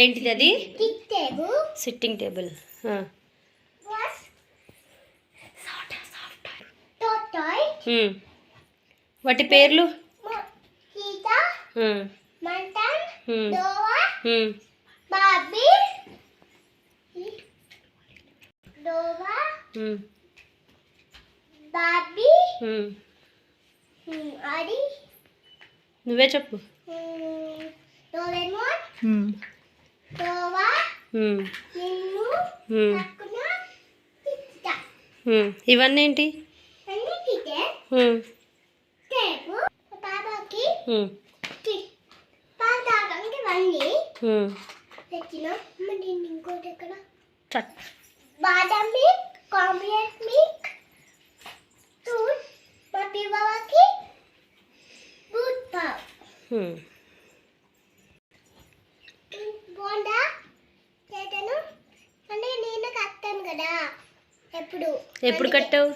ఏంటిది అది? Sitting table. వాటి పేర్లు? నువ్వే చెప్పు. ఇవన్నీ ఏంటి? బాదం మిల్క్, కాంప్లెక్స్ మిల్క్, ఫ్రూట్, మా పిల్లలకి ఫ్రూట్ పావ్. బోండా చేతను అంటే నేను కట్టాను కదా. ఎప్పుడు కట్టావు?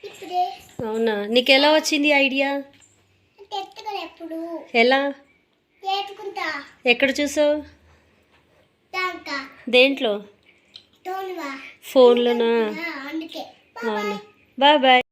ఇప్పుడే. అవునా? నీకు ఎలా వచ్చింది ఐడియా? ఎప్పుడు ఎలా చేసుకుంటా? ఎక్కడ చూసావు? దేంట్లో? ఫోన్లోనా? అవునా. Bye bye.